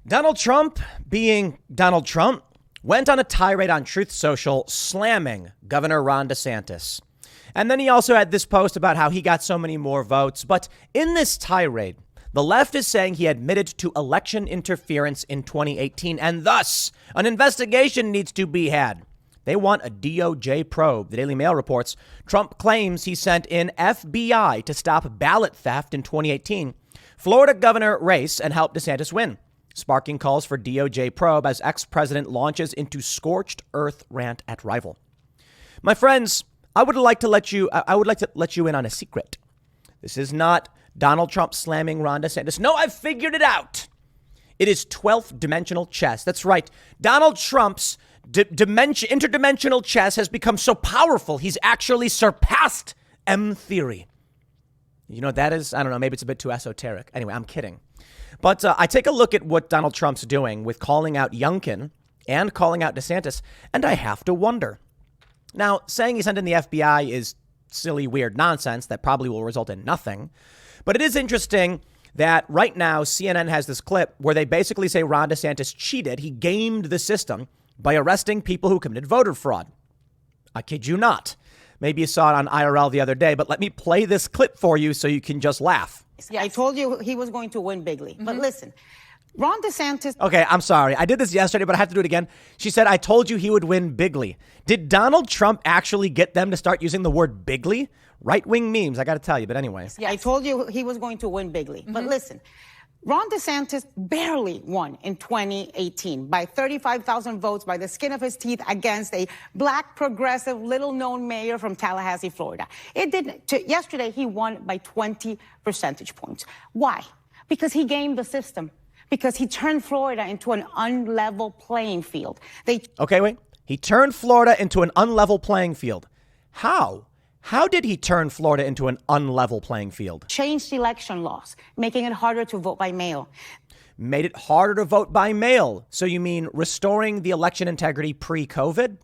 Donald Trump, being Donald Trump, went on a tirade on Truth Social slamming Governor Ron DeSantis. And then he also had this post about how he got so many more votes. But in this tirade, the left is saying he admitted to election interference in 2018, and thus an investigation needs to be had. They want a DOJ probe. The Daily Mail reports Trump claims he sent in FBI to stop ballot theft in 2018, Florida governor race, and help DeSantis win, sparking calls for DOJ probe as ex-president launches into scorched earth rant at rival. My friends, I would like to let you in on a secret. This is not Donald Trump slamming Ron DeSantis. No, I've figured it out. It is 12th dimensional chess. That's right. Donald Trump's interdimensional chess has become so powerful, he's actually surpassed M theory. You know what that is? I don't know. Maybe it's a bit too esoteric. Anyway, I'm kidding. But I take a look at what Donald Trump's doing with calling out Youngkin and calling out DeSantis, and I have to wonder. Now, saying he sent in the FBI is silly, weird nonsense that probably will result in nothing. But it is interesting that right now CNN has this clip where they basically say Ron DeSantis cheated. He gamed the system by arresting people who committed voter fraud. I kid you not. Maybe you saw it on IRL the other day, but let me play this clip for you so you can just laugh. Yes. I told you he was going to win bigly. But listen, Ron DeSantis. Okay, I'm sorry. I did this yesterday, but I have to do it again. She said, I told you he would win bigly. Did Donald Trump actually get them to start using the word bigly? Right-wing memes, I got to tell you. But anyway. Yes. I told you he was going to win bigly. But listen, Ron DeSantis barely won in 2018 by 35,000 votes by the skin of his teeth against a black, progressive, little-known mayor from Tallahassee, Florida. It didn't. Yesterday, he won by 20 percentage points. Why? Because he gamed the system. Because he turned Florida into an unlevel playing field. Okay, wait. He turned Florida into an unlevel playing field. How? How did he turn Florida into an unlevel playing field? Changed election laws, making it harder to vote by mail. Made it harder to vote by mail. So you mean restoring the election integrity pre-COVID?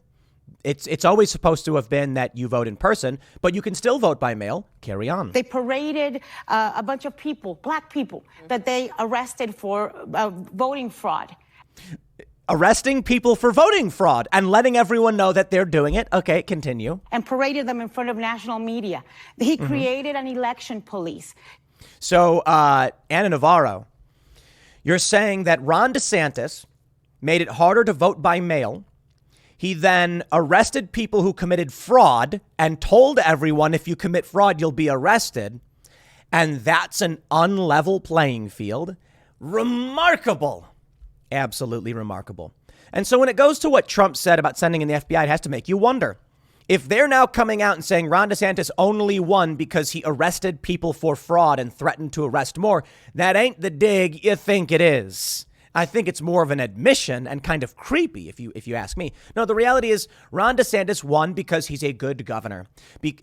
It's always supposed to have been that you vote in person, but you can still vote by mail. Carry on. They paraded a bunch of people, black people, that they arrested for voting fraud. Arresting people for voting fraud and letting everyone know that they're doing it. Okay, continue. And paraded them in front of national media. He created an election police. So, Ana Navarro, you're saying that Ron DeSantis made it harder to vote by mail. He then arrested people who committed fraud and told everyone if you commit fraud, you'll be arrested. And that's an unlevel playing field. Remarkable. Absolutely remarkable. And so when it goes to what Trump said about sending in the FBI, it has to make you wonder. If they're now coming out and saying Ron DeSantis only won because he arrested people for fraud and threatened to arrest more, that ain't the dig you think it is. I think it's more of an admission and kind of creepy if you ask me. No, the reality is Ron DeSantis won because he's a good governor.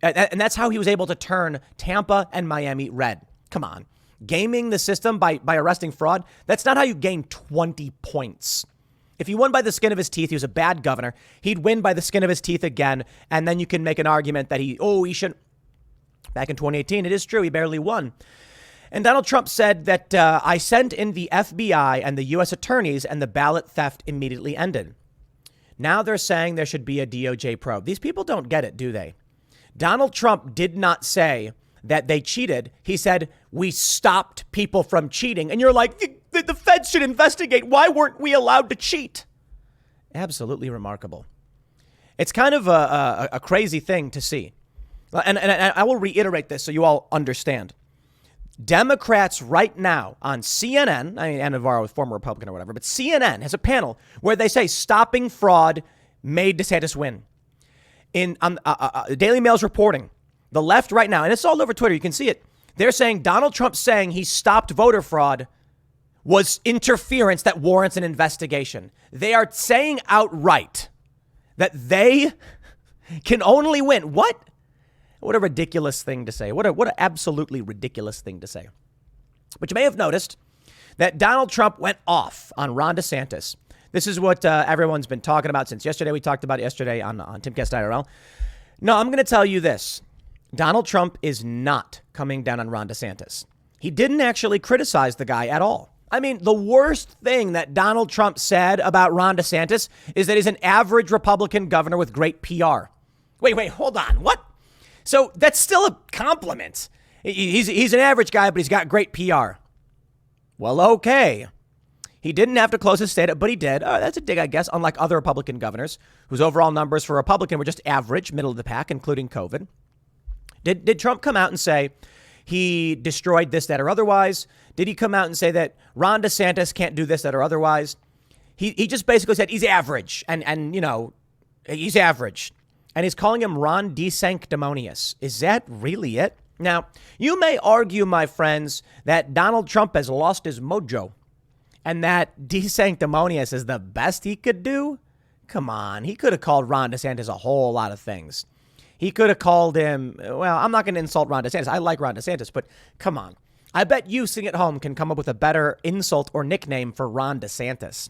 And that's how he was able to turn Tampa and Miami red. Come on. Gaming the system by arresting fraud, that's not how you gain 20 points. If he won by the skin of his teeth, he was a bad governor. He'd win by the skin of his teeth again. And then you can make an argument that he shouldn't. Back in 2018, it is true. He barely won. And Donald Trump said that I sent in the FBI and the U.S. attorneys and the ballot theft immediately ended. Now they're saying there should be a DOJ probe. These people don't get it, do they? Donald Trump did not say that they cheated. He said, we stopped people from cheating. And you're like, the feds should investigate. Why weren't we allowed to cheat? Absolutely remarkable. It's kind of a crazy thing to see. And I will reiterate this so you all understand. Democrats right now on CNN, I mean, Ana Navarro is former Republican or whatever, but CNN has a panel where they say stopping fraud made DeSantis win. In Daily Mail's reporting, the left right now, and it's all over Twitter, you can see it. They're saying Donald Trump saying he stopped voter fraud was interference that warrants an investigation. They are saying outright that they can only win. What a ridiculous thing to say. What an absolutely ridiculous thing to say. But you may have noticed that Donald Trump went off on Ron DeSantis. This is what everyone's been talking about since yesterday. We talked about it yesterday on Timcast IRL. No, I'm going to tell you this. Donald Trump is not coming down on Ron DeSantis. He didn't actually criticize the guy at all. I mean, the worst thing that Donald Trump said about Ron DeSantis is that he's an average Republican governor with great PR. Wait, hold on. What? So that's still a compliment. He's an average guy, but he's got great PR. Well, okay. He didn't have to close his state, but he did. Oh, that's a dig, I guess, unlike other Republican governors whose overall numbers for Republican were just average, middle of the pack, including COVID. Did Trump come out and say he destroyed this, that, or otherwise? Did he come out and say that Ron DeSantis can't do this, that, or otherwise? He just basically said he's average and you know, he's average. And he's calling him Ron DeSanctimonious. Is that really it? Now, you may argue, my friends, that Donald Trump has lost his mojo and that DeSanctimonious is the best he could do. Come on. He could have called Ron DeSantis a whole lot of things. He could have called him, well, I'm not going to insult Ron DeSantis. I like Ron DeSantis, but come on. I bet you sitting at home can come up with a better insult or nickname for Ron DeSantis.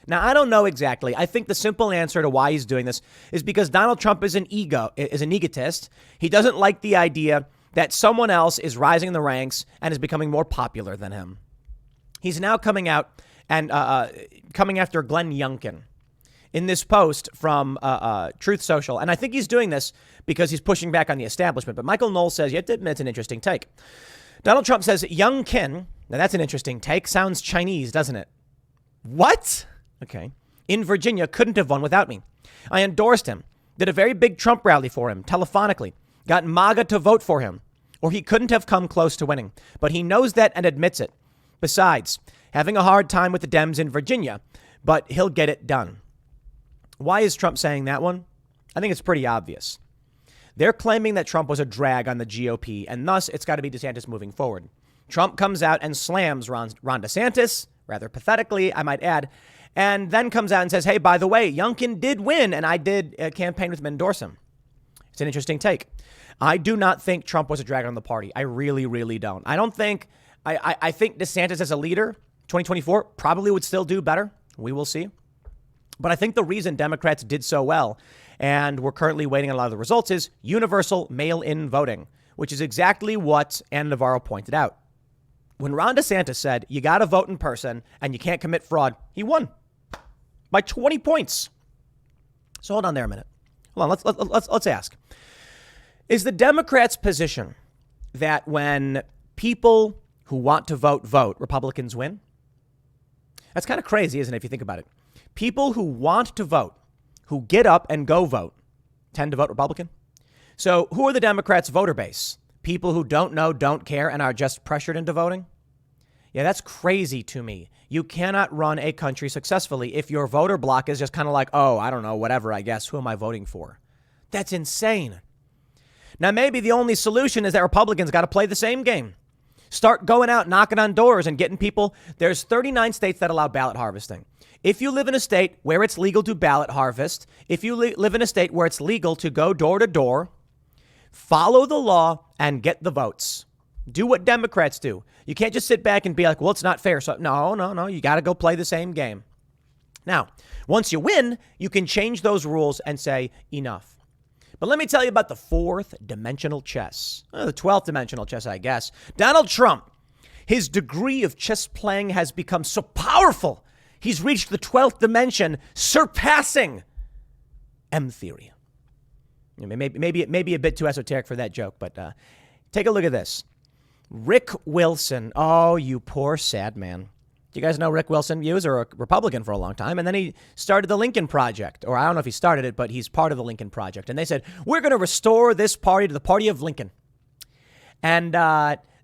Now, I don't know exactly. I think the simple answer to why he's doing this is because Donald Trump is an egotist. He doesn't like the idea that someone else is rising in the ranks and is becoming more popular than him. He's now coming out and coming after Glenn Youngkin in this post from Truth Social. And I think he's doing this because he's pushing back on the establishment. But Michael Knowles says, you have to admit it's an interesting take. Donald Trump says, Youngkin, now that's an interesting take, sounds Chinese, doesn't it? What? Okay. In Virginia, couldn't have won without me. I endorsed him, did a very big Trump rally for him, telephonically, got MAGA to vote for him, or he couldn't have come close to winning. But he knows that and admits it. Besides, having a hard time with the Dems in Virginia, but he'll get it done. Why is Trump saying that one? I think it's pretty obvious. They're claiming that Trump was a drag on the GOP, and thus it's got to be DeSantis moving forward. Trump comes out and slams Ron DeSantis, rather pathetically, I might add, and then comes out and says, hey, by the way, Youngkin did win, and I did a campaign with him, endorse him. It's an interesting take. I do not think Trump was a drag on the party. I really, really don't. I think DeSantis as a leader, 2024, probably would still do better. We will see. But I think the reason Democrats did so well, and we're currently waiting on a lot of the results, is universal mail-in voting, which is exactly what Ana Navarro pointed out. When Ron DeSantis said, you got to vote in person and you can't commit fraud, he won by 20 points. So hold on there a minute. Hold on, let's ask. Is the Democrats' position that when people who want to vote, Republicans win? That's kind of crazy, isn't it, if you think about it? People who want to vote, who get up and go vote, tend to vote Republican. So who are the Democrats' voter base? People who don't know, don't care, and are just pressured into voting? Yeah, that's crazy to me. You cannot run a country successfully if your voter block is just kind of like, oh, I don't know, whatever, I guess. Who am I voting for? That's insane. Now, maybe the only solution is that Republicans got to play the same game. Start going out, knocking on doors and getting people. There's 39 states that allow ballot harvesting. If you live in a state where it's legal to ballot harvest, if you live in a state where it's legal to go door to door, follow the law and get the votes. Do what Democrats do. You can't just sit back and be like, well, it's not fair. So no. You got to go play the same game. Now, once you win, you can change those rules and say enough. But let me tell you about the fourth dimensional chess. The 12th dimensional chess, I guess. Donald Trump, his degree of chess playing has become so powerful. He's reached the 12th dimension, surpassing M theory. Maybe a bit too esoteric for that joke, but take a look at this. Rick Wilson. Oh, you poor sad man. Do you guys know Rick Wilson? He was a Republican for a long time, and then he started the Lincoln Project. Or I don't know if he started it, but he's part of the Lincoln Project. And they said, we're going to restore this party to the party of Lincoln. And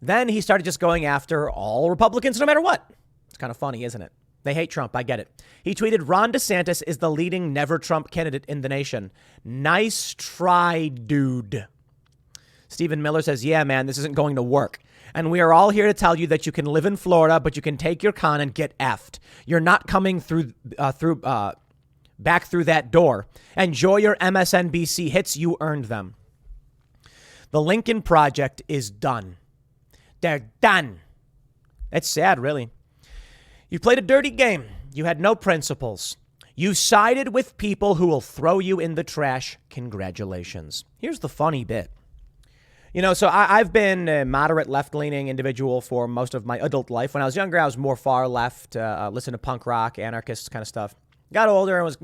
then he started just going after all Republicans no matter what. It's kind of funny, isn't it? They hate Trump. I get it. He tweeted, Ron DeSantis is the leading never Trump candidate in the nation. Nice try, dude. Stephen Miller says, yeah, man, this isn't going to work. And we are all here to tell you that you can live in Florida, but you can take your con and get effed. You're not coming back through that door. Enjoy your MSNBC hits. You earned them. The Lincoln Project is done. They're done. It's sad, really. You played a dirty game. You had no principles. You sided with people who will throw you in the trash. Congratulations. Here's the funny bit. So I've been a moderate left-leaning individual for most of my adult life. When I was younger, I was more far left, listened to punk rock, anarchist kind of stuff. Got older and was,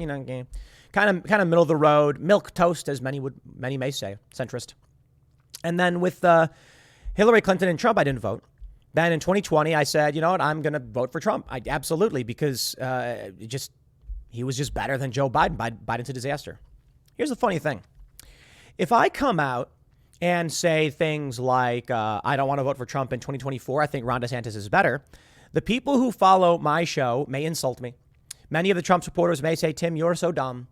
kind of middle of the road, milk toast, as many may say, centrist. And then with Hillary Clinton and Trump, I didn't vote. Then in 2020, I said, you know what, I'm going to vote for Trump. Absolutely, because he was just better than Joe Biden. Biden's a disaster. Here's the funny thing. If I come out and say things like, I don't want to vote for Trump in 2024, I think Ron DeSantis is better, the people who follow my show may insult me. Many of the Trump supporters may say, Tim, you're so dumb.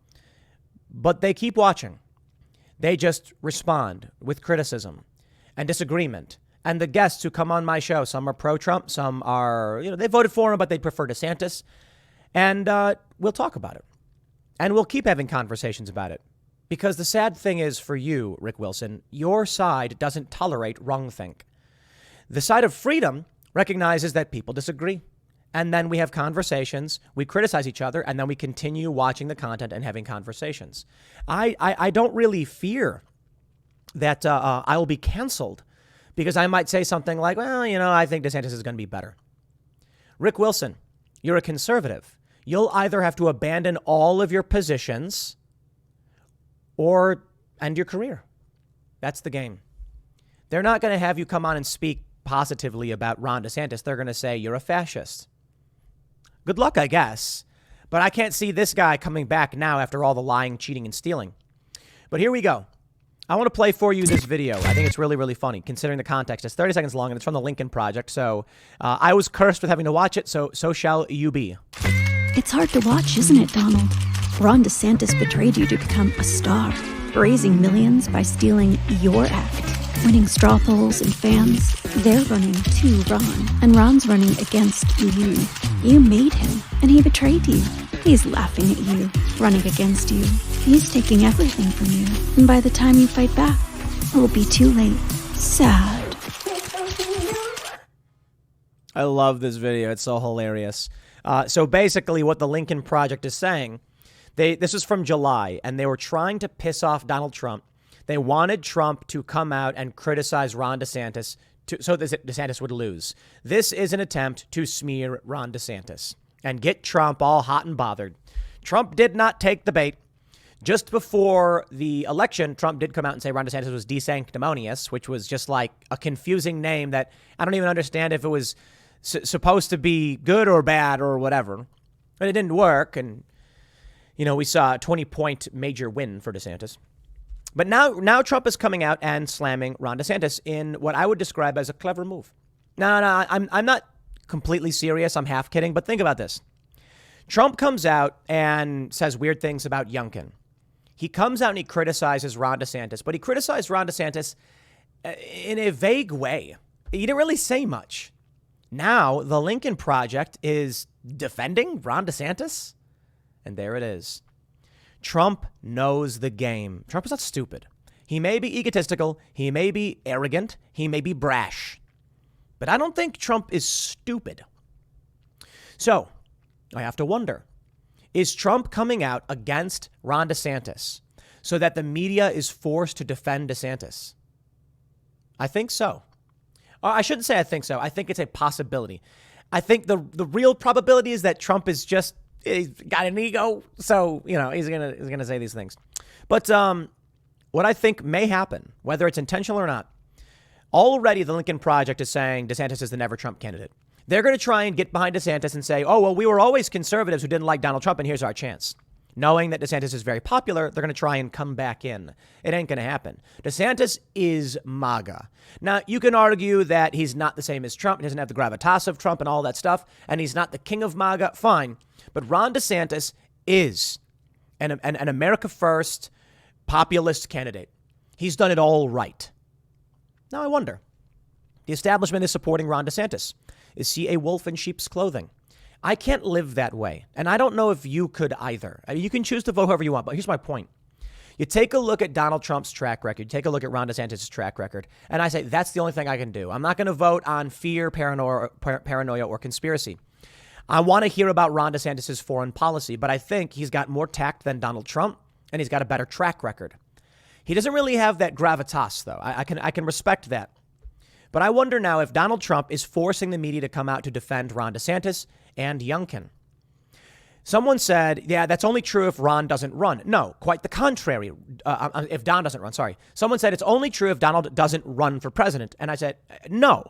But they keep watching. They just respond with criticism and disagreement. And the guests who come on my show, some are pro-Trump, some are, they voted for him, but they prefer DeSantis. And we'll talk about it. And we'll keep having conversations about it. Because the sad thing is for you, Rick Wilson, your side doesn't tolerate wrongthink. The side of freedom recognizes that people disagree. And then we have conversations, we criticize each other, and then we continue watching the content and having conversations. I don't really fear that I will be canceled because I might say something like, well, I think DeSantis is going to be better. Rick Wilson, you're a conservative. You'll either have to abandon all of your positions or end your career. That's the game. They're not going to have you come on and speak positively about Ron DeSantis. They're going to say you're a fascist. Good luck, I guess. But I can't see this guy coming back now after all the lying, cheating, and stealing. But here we go. I want to play for you this video. I think it's really, really funny, considering the context. It's 30 seconds long, and it's from the Lincoln Project. So I was cursed with having to watch it, so shall you be. It's hard to watch, isn't it, Donald? Ron DeSantis betrayed you to become a star, raising millions by stealing your act, winning straw polls and fans. They're running to Ron, and Ron's running against you. You made him, and he betrayed you. He's laughing at you, running against you. He's taking everything from you, and by the time you fight back, it'll be too late. Sad. I love this video. It's so hilarious. So basically what the Lincoln Project is saying, this is from July, and they were trying to piss off Donald Trump. They wanted Trump to come out and criticize Ron DeSantis so that DeSantis would lose. This is an attempt to smear Ron DeSantis and get Trump all hot and bothered. Trump did not take the bait. Just before the election, Trump did come out and say Ron DeSantis was desanctimonious, which was just like a confusing name that I don't even understand if it was supposed to be good or bad or whatever. But it didn't work. And, we saw a 20-point major win for DeSantis. But now Trump is coming out and slamming Ron DeSantis in what I would describe as a clever move. No, I'm not completely serious. I'm half kidding. But think about this. Trump comes out and says weird things about Youngkin. He comes out and he criticizes Ron DeSantis, but he criticized Ron DeSantis in a vague way. He didn't really say much. Now the Lincoln Project is defending Ron DeSantis. And there it is. Trump knows the game. Trump is not stupid. He may be egotistical. He may be arrogant. He may be brash. But I don't think Trump is stupid. So I have to wonder, is Trump coming out against Ron DeSantis so that the media is forced to defend DeSantis? I think so. I shouldn't say I think so. I think it's a possibility. I think the real probability is that Trump is just, he's got an ego. So, he's gonna say these things. But what I think may happen, whether it's intentional or not, already the Lincoln Project is saying DeSantis is the never Trump candidate. They're going to try and get behind DeSantis and say, oh, well, we were always conservatives who didn't like Donald Trump, and here's our chance. Knowing that DeSantis is very popular, they're going to try and come back in. It ain't going to happen. DeSantis is MAGA. Now, you can argue that he's not the same as Trump. He doesn't have the gravitas of Trump and all that stuff, and he's not the king of MAGA. Fine. But Ron DeSantis is an America First populist candidate. He's done it all right. Now, I wonder, the establishment is supporting Ron DeSantis. Is he a wolf in sheep's clothing? I can't live that way. And I don't know if you could either. I mean, you can choose to vote however you want. But here's my point. You take a look at Donald Trump's track record. You take a look at Ron DeSantis' track record. And I say, that's the only thing I can do. I'm not going to vote on fear, paranoia, or conspiracy. I want to hear about Ron DeSantis' foreign policy. But I think he's got more tact than Donald Trump. And he's got a better track record. He doesn't really have that gravitas, though. I can respect that. But I wonder now if Donald Trump is forcing the media to come out to defend Ron DeSantis and Youngkin. Someone said, yeah, that's only true if Ron doesn't run. No, quite the contrary. If Don doesn't run, sorry. Someone said it's only true if Donald doesn't run for president. And I said, no.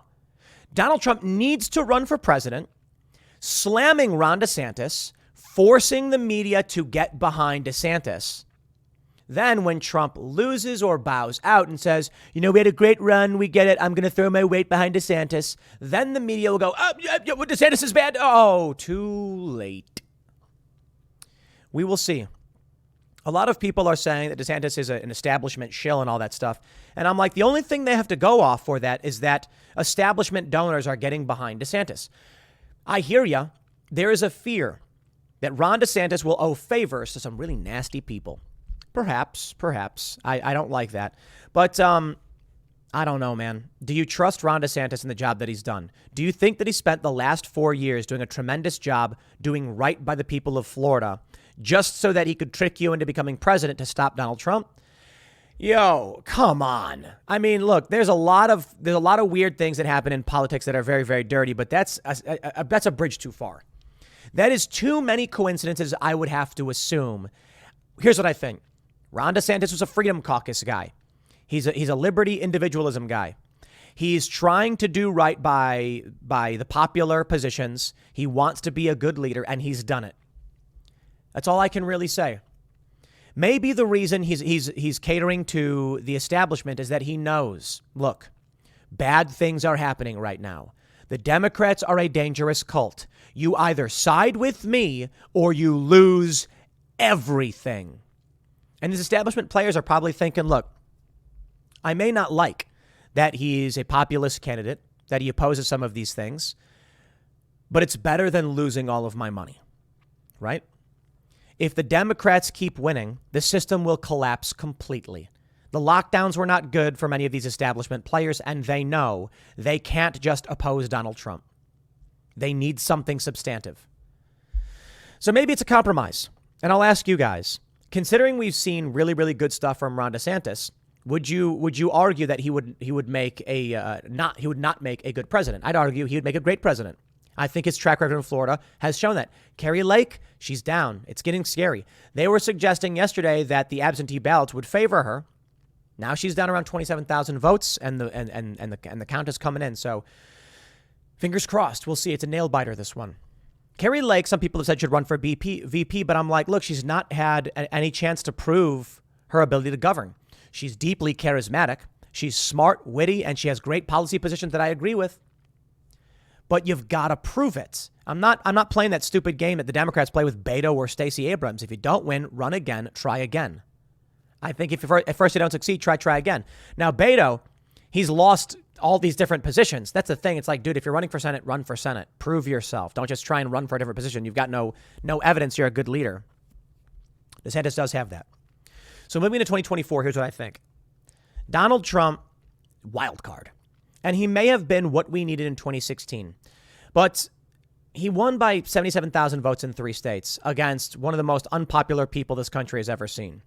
Donald Trump needs to run for president, slamming Ron DeSantis, forcing the media to get behind DeSantis. Then when Trump loses or bows out and says, we had a great run, we get it, I'm going to throw my weight behind DeSantis, then the media will go, DeSantis is bad. Oh, too late. We will see. A lot of people are saying that DeSantis is an establishment shill and all that stuff. And I'm like, the only thing they have to go off for that is that establishment donors are getting behind DeSantis. I hear you. There is a fear that Ron DeSantis will owe favors to some really nasty people. Perhaps. I don't like that. But I don't know, man. Do you trust Ron DeSantis in the job that he's done? Do you think that he spent the last 4 years doing a tremendous job doing right by the people of Florida just so that he could trick you into becoming president to stop Donald Trump? Yo, come on. I mean, look, there's a lot of weird things that happen in politics that are very, very dirty, but that's a bridge too far. That is too many coincidences, I would have to assume. Here's what I think. Ron DeSantis was a Freedom Caucus guy. He's a liberty individualism guy. He's trying to do right by the popular positions. He wants to be a good leader, and he's done it. That's all I can really say. Maybe the reason he's catering to the establishment is that he knows, look, bad things are happening right now. The Democrats are a dangerous cult. You either side with me or you lose everything. And these establishment players are probably thinking, look, I may not like that he's a populist candidate, that he opposes some of these things, but it's better than losing all of my money, right? If the Democrats keep winning, the system will collapse completely. The lockdowns were not good for many of these establishment players, and they know they can't just oppose Donald Trump. They need something substantive. So maybe it's a compromise. And I'll ask you guys, considering we've seen really, really good stuff from Ron DeSantis, would you argue that he would not make a good president? I'd argue he would make a great president. I think his track record in Florida has shown that. Carrie Lake, she's down. It's getting scary. They were suggesting yesterday that the absentee ballots would favor her. Now she's down around 27,000 votes, and the count is coming in. So fingers crossed. We'll see. It's a nail biter, this one. Carrie Lake, some people have said should run for VP, but I'm like, look, she's not had any chance to prove her ability to govern. She's deeply charismatic. She's smart, witty, and she has great policy positions that I agree with. But you've got to prove it. I'm not playing that stupid game that the Democrats play with Beto or Stacey Abrams. If you don't win, run again, try again. I think if at first you don't succeed, try again. Now, Beto, he's lost all these different positions. That's the thing. It's like, dude, if you're running for Senate, run for Senate. Prove yourself. Don't just try and run for a different position. You've got no evidence you're a good leader. DeSantis does have that. So moving to 2024, here's what I think. Donald Trump, wild card. And he may have been what we needed in 2016. But he won by 77,000 votes in 3 states against one of the most unpopular people this country has ever seen.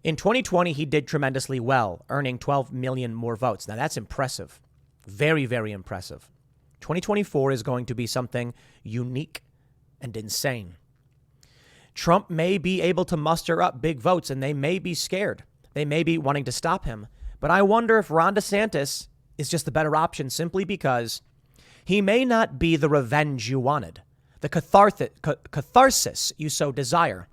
In 2020, he did tremendously well, earning 12 million more votes. Now, that's impressive. Very, very impressive. 2024 is going to be something unique and insane. Trump may be able to muster up big votes, and they may be scared. They may be wanting to stop him. But I wonder if Ron DeSantis is just the better option simply because he may not be the revenge you wanted, the catharsis you so desire.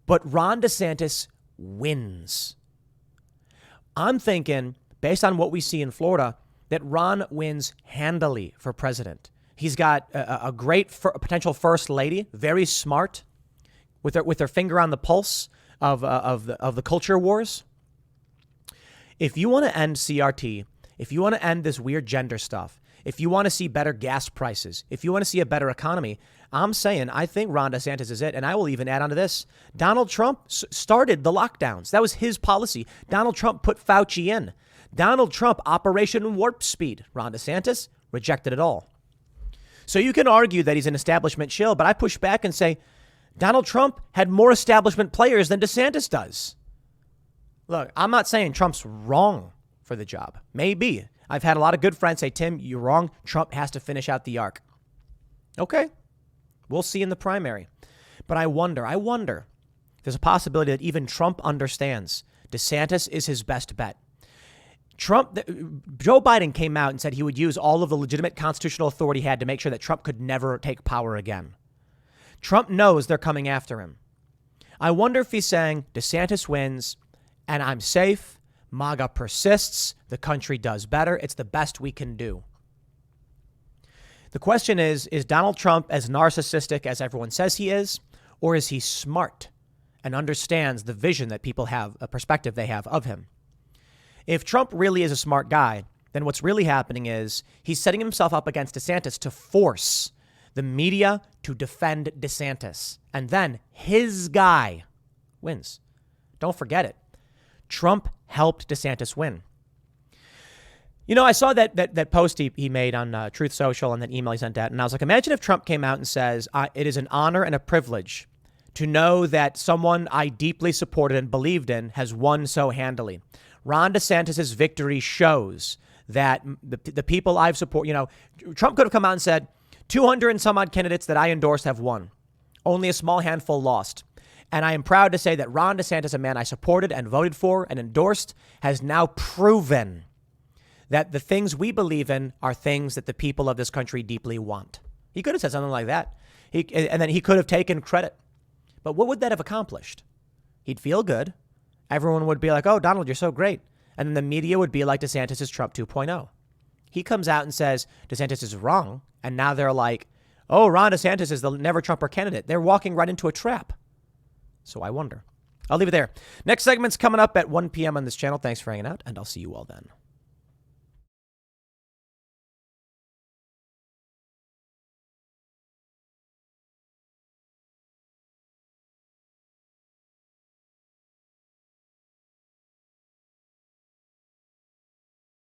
But Ron DeSantis wins. I'm thinking, based on what we see in Florida, that Ron wins handily for president. He's got a great potential first lady, very smart, with her finger on the pulse of the culture wars. If you want to end CRT, if you want to end this weird gender stuff, if you want to see better gas prices, if you want to see a better economy, I'm saying I think Ron DeSantis is it. And I will even add on to this. Donald Trump started the lockdowns. That was his policy. Donald Trump put Fauci in. Donald Trump, Operation Warp Speed. Ron DeSantis rejected it all. So you can argue that he's an establishment shill, but I push back and say Donald Trump had more establishment players than DeSantis does. Look, I'm not saying Trump's wrong for the job. Maybe. I've had a lot of good friends say, Tim, you're wrong. Trump has to finish out the arc. Okay. We'll see in the primary. But I wonder, there's a possibility that even Trump understands DeSantis is his best bet. Joe Biden came out and said he would use all of the legitimate constitutional authority he had to make sure that Trump could never take power again. Trump knows they're coming after him. I wonder if he's saying DeSantis wins and I'm safe. MAGA persists. The country does better. It's the best we can do. The question is Donald Trump as narcissistic as everyone says he is, or is he smart and understands the vision that people have, a perspective they have of him? If Trump really is a smart guy, then what's really happening is he's setting himself up against DeSantis to force the media to defend DeSantis. And then his guy wins. Don't forget it. Trump helped DeSantis win. You know, I saw that post he made on Truth Social and that email he sent out. And I was like, imagine if Trump came out and says, it is an honor and a privilege to know that someone I deeply supported and believed in has won so handily. Ron DeSantis' victory shows that the people I've supported, Trump could have come out and said 200 and some odd candidates that I endorsed have won. Only a small handful lost. And I am proud to say that Ron DeSantis, a man I supported and voted for and endorsed, has now proven that the things we believe in are things that the people of this country deeply want. He could have said something like that. And then he could have taken credit. But what would that have accomplished? He'd feel good. Everyone would be like, oh, Donald, you're so great. And then the media would be like DeSantis is Trump 2.0. He comes out and says DeSantis is wrong. And now they're like, oh, Ron DeSantis is the never Trumper candidate. They're walking right into a trap. So I wonder. I'll leave it there. Next segment's coming up at 1 p.m. on this channel. Thanks for hanging out, and I'll see you all then.